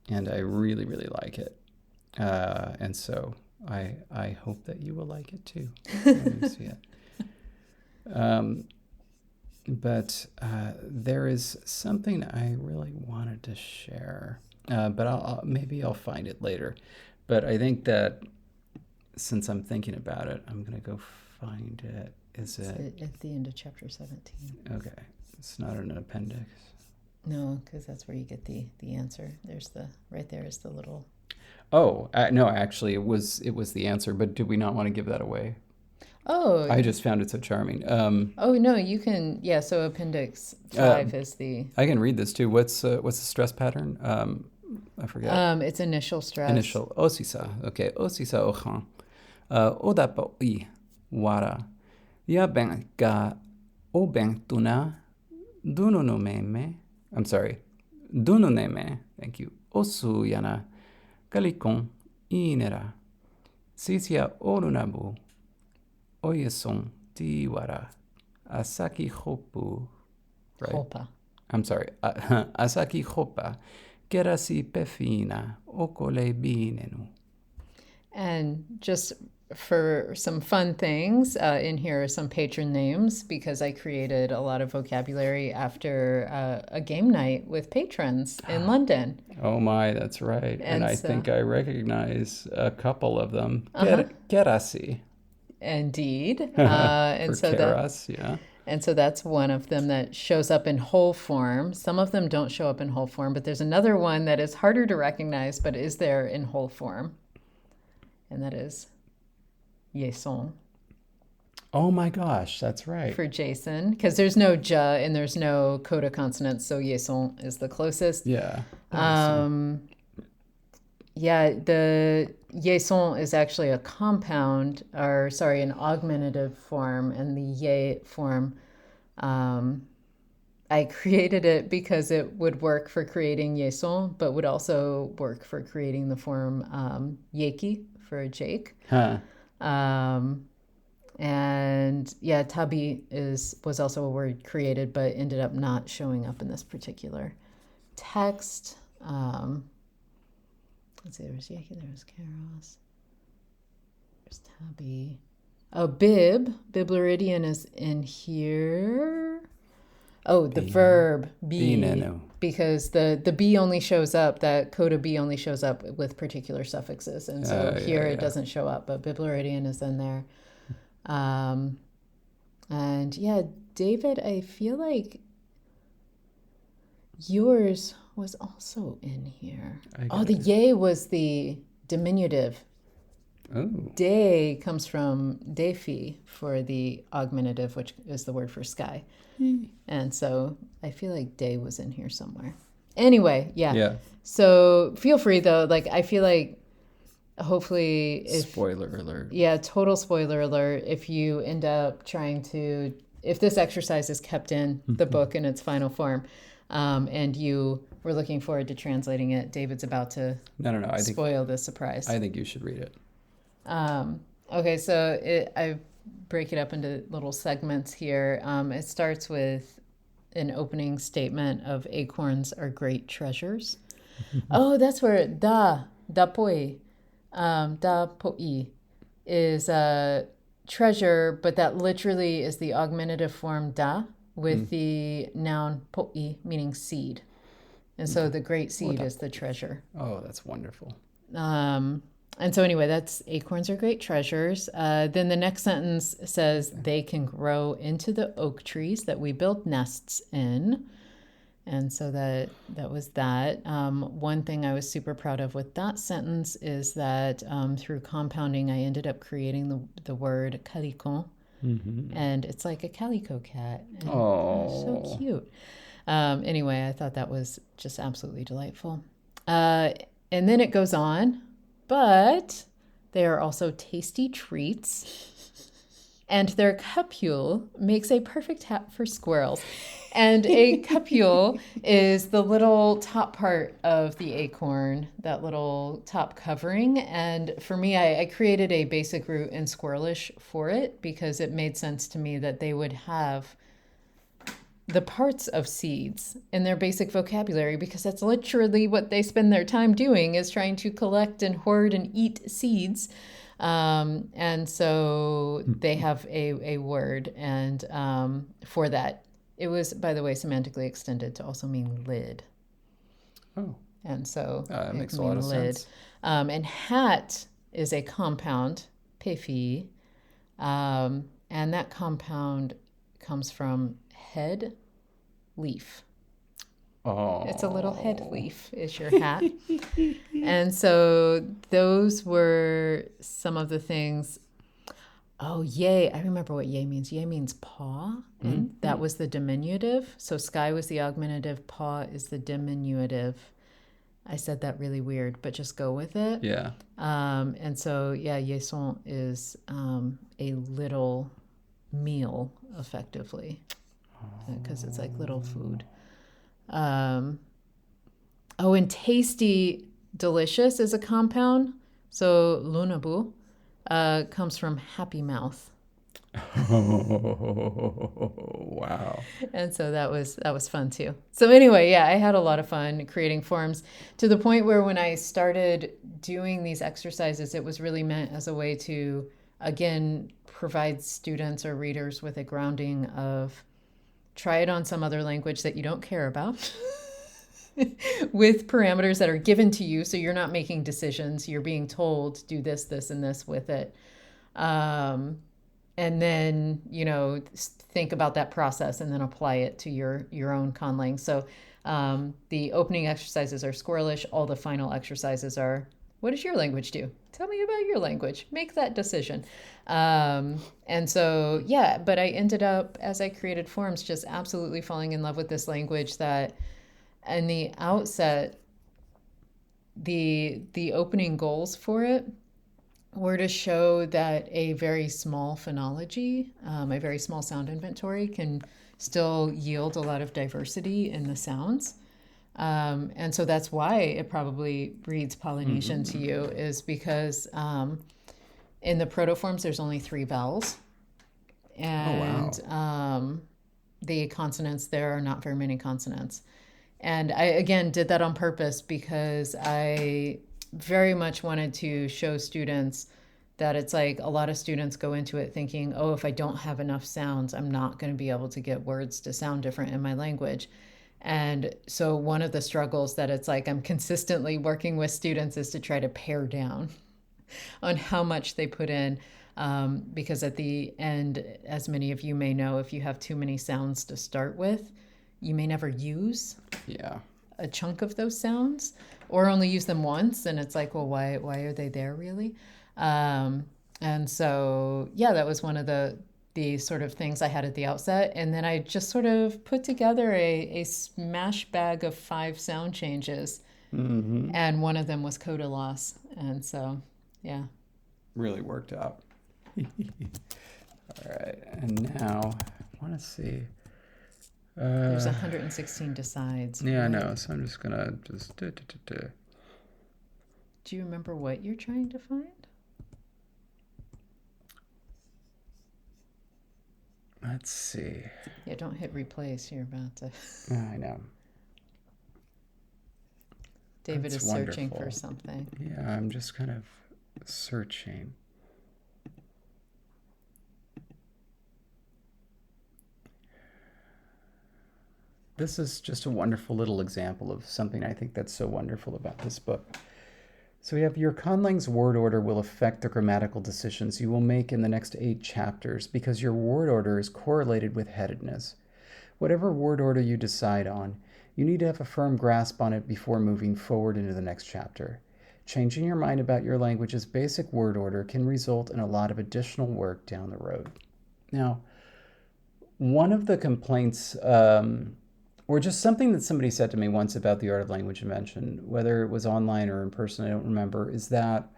I really, really like it, and so I hope that you will like it too when you see it. But there is something I really wanted to share. but maybe I'll find it later. But I think that since I'm thinking about it, I'm gonna go find it. Is It's it at the end of chapter 17. okay? It's not an appendix. No, because that's where you get the answer. There's the right there is the little. Oh, no, actually, it was the answer. But do we not want to give that away? Oh, I just found it so charming. oh no, you can. Yeah, so appendix Uh, 5 is the I can read this too. What's the stress pattern? I forget. it's initial stress. Initial osisa. Okay, osisa ochan. Odapo I wara. Ya ben ga o ben tuna duno no meme. I'm sorry. Duno neme. Thank you. Osu yana kalikon inera. Sisia orunabu. Oyeson tiwara. Asaki hopu. Right? Hopa. I'm sorry. Asaki hopa. Kerasi pefina. Okole binenu. And just for some fun things, in here are some patron names because I created a lot of vocabulary after a game night with patrons in London. Oh my, that's right. And I so, think I recognize a couple of them. Uh-huh. Kerasi. Indeed. For so keras, yeah. And so that's one of them that shows up in whole form. Some of them don't show up in whole form, but there's another one that is harder to recognize but is there in whole form. And that is Jason. Oh my gosh, that's right. For Jason, because there's no ja and there's no coda consonants, so Jason is the closest. Yeah. Yeah, the Jason is actually a compound, or sorry, an augmentative form, and the ye form, I created it because it would work for creating Jason, but would also work for creating the form Yeki for Jake. Huh. And yeah, tabi was also a word created, but ended up not showing up in this particular text. Let's see, there was Yeki, there was Karos, there's tabi. Oh, Biblaridian is in here. Oh, the verb be, Binenu. because the be only shows up, that coda be only shows up with particular suffixes, and so here it doesn't show up, but Biblaridian is in there. And yeah, David, I feel like yours was also in here. Oh, the ye was the diminutive. Oh. De comes from defi for the augmentative, which is the word for sky. And so I feel like de was in here somewhere. Anyway, yeah. So feel free though. Like I feel like hopefully spoiler alert. Yeah, total spoiler alert. If you end up if this exercise is kept in the book in its final form, and you were looking forward to translating it, David's about to spoil the surprise. I think you should read it. Okay, so I break it up into little segments here. It starts with an opening statement of acorns are great treasures. Oh, that's where da poi is a treasure, but that literally is the augmentative form da with the noun poi, meaning seed. And so the great seed is the treasure. Oh, that's wonderful. And so anyway, that's acorns are great treasures. Then the next sentence says they can grow into the oak trees that we build nests in. And so that was that. One thing I was super proud of with that sentence is that through compounding, I ended up creating the word calicon. And it's like a calico cat. Oh, so cute. Anyway, I thought that was just absolutely delightful. And then it goes on, but they are also tasty treats. And their cupule makes a perfect hat for squirrels. And a cupule is the little top part of the acorn, that little top covering. And for me, I created a basic root in Squirrelish for it because it made sense to me that they would have the parts of seeds in their basic vocabulary, because that's literally what they spend their time doing, is trying to collect and hoard and eat seeds. And so they have a word, and for that, it was, by the way, semantically extended to also mean lid. Oh. and so It it makes can a lot mean of lid. sense. And hat is a compound, pefi, and that compound comes from head leaf. It's a little head Oh. leaf, is your hat. And so those were some of the things. Oh, yay. I remember what yay means. Yay means paw, and that was the diminutive. So sky was the augmentative, paw is the diminutive. I said that really weird, but just go with it. Yeah. And so, yeah, yéson is a little meal, effectively, because it's like little food. Um, oh, and tasty, delicious is a compound. So lunabu comes from happy mouth. Wow. And so that was fun too. So anyway, yeah, I had a lot of fun creating forms to the point where when I started doing these exercises, it was really meant as a way to again provide students or readers with a grounding of try it on some other language that you don't care about. With parameters that are given to you, so you're not making decisions, you're being told do this, this, and this with it. And then think about that process and then apply it to your own conlang. So the opening exercises are squirrelish. All the final exercises are, what does your language do? Tell me about your language. Make that decision. And so yeah, but I ended up, as I created forms, just absolutely falling in love with this language that in the outset, the opening goals for it were to show that a very small phonology, a very small sound inventory, can still yield a lot of diversity in the sounds. And so that's why it probably reads Polynesian to you, is because in the protoforms there's only 3 vowels, Oh, wow. and the consonants, there are not very many consonants. And I, again, did that on purpose because I very much wanted to show students that it's like a lot of students go into it thinking, oh, if I don't have enough sounds, I'm not going to be able to get words to sound different in my language. And so one of the struggles that it's like I'm consistently working with students is to try to pare down on how much they put in. Because at the end, as many of you may know, if you have too many sounds to start with, you may never use Yeah. a chunk of those sounds or only use them once. And it's like, well, why are they there really? And so, yeah, that was one of the sort of things I had at the outset. And then I just sort of put together a smash bag of 5 sound changes. And one of them was coda loss. And so, yeah. Really worked out. All right. And now I want to see. There's 116 decides. Yeah, I know. So I'm just gonna just. Do you remember what you're trying to find? Let's see. Yeah, don't hit replace. You're about to. I know. David That's is searching wonderful. for something. Yeah, I'm just kind of searching. This is just a wonderful little example of something I think that's so wonderful about this book. So we have your Conlang's word order will affect the grammatical decisions you will make in the next 8 chapters because your word order is correlated with headedness. Whatever word order you decide on, you need to have a firm grasp on it before moving forward into the next chapter. Changing your mind about your language's basic word order can result in a lot of additional work down the road. Now, one of the complaints, or just something that somebody said to me once about the art of language invention, whether it was online or in person, I don't remember, is that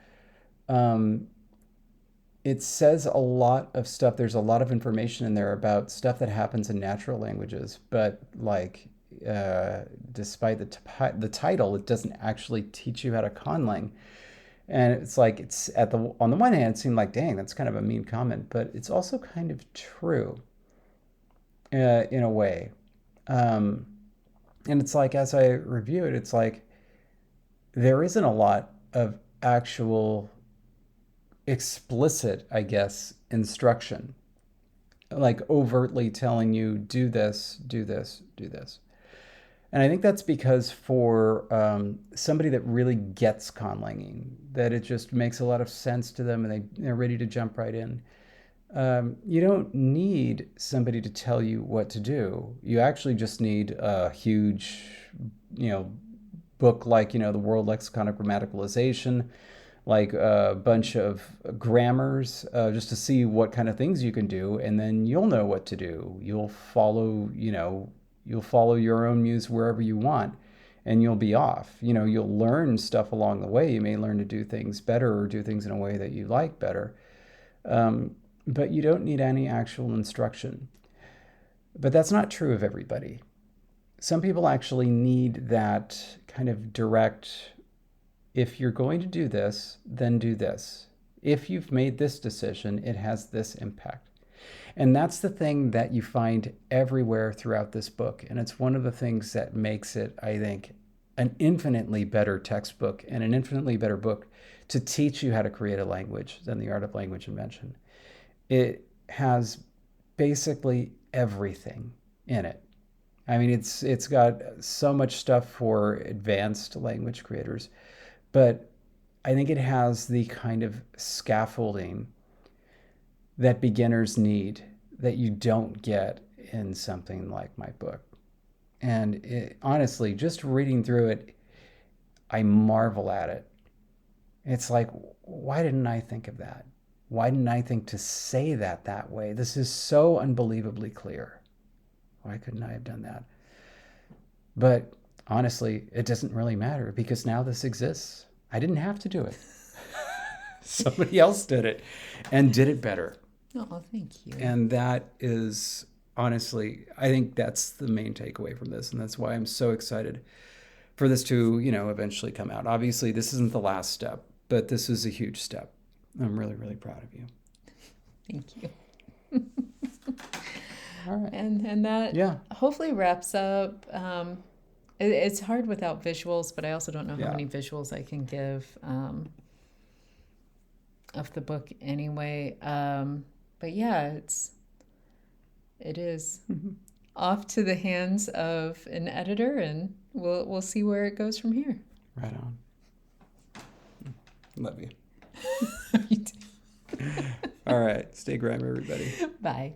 it says a lot of stuff. There's a lot of information in there about stuff that happens in natural languages, but like, despite the title, it doesn't actually teach you how to conlang. And it's like it's on the one hand, it seemed like, dang, that's kind of a mean comment, but it's also kind of true in a way. Um, and it's like as I review it, it's like there isn't a lot of actual explicit, I guess, instruction, like overtly telling you do this, do this, do this. And I think that's because for somebody that really gets conlanging, that it just makes a lot of sense to them and they're ready to jump right in. You don't need somebody to tell you what to do. You actually just need a huge, you know, book like, the World Lexicon of Grammaticalization, like a bunch of grammars, just to see what kind of things you can do, and then you'll know what to do. You'll follow your own muse wherever you want, and you'll be off. You'll learn stuff along the way. You may learn to do things better or do things in a way that you like better. Um, but you don't need any actual instruction. But that's not true of everybody. Some people actually need that kind of direct, if you're going to do this, then do this. If you've made this decision, it has this impact. And that's the thing that you find everywhere throughout this book. And it's one of the things that makes it, I think, an infinitely better textbook and an infinitely better book to teach you how to create a language than The Art of Language Invention. It has basically everything in it. I mean, it's got so much stuff for advanced language creators, but I think it has the kind of scaffolding that beginners need that you don't get in something like my book. And honestly, just reading through it, I marvel at it. It's like, why didn't I think of that? Why didn't I think to say that way? This is so unbelievably clear. Why couldn't I have done that? But honestly, it doesn't really matter because now this exists. I didn't have to do it. Somebody else did it and did it better. Oh, thank you. And that is, honestly, I think that's the main takeaway from this. And that's why I'm so excited for this to, eventually come out. Obviously, this isn't the last step, but this is a huge step. I'm really, really proud of you. Thank you. All right. And that hopefully wraps up. It's hard without visuals, but I also don't know how many visuals I can give of the book anyway. But yeah, it is off to the hands of an editor, and we'll see where it goes from here. Right on. Love you. You too. All right. Stay grime, everybody. Bye.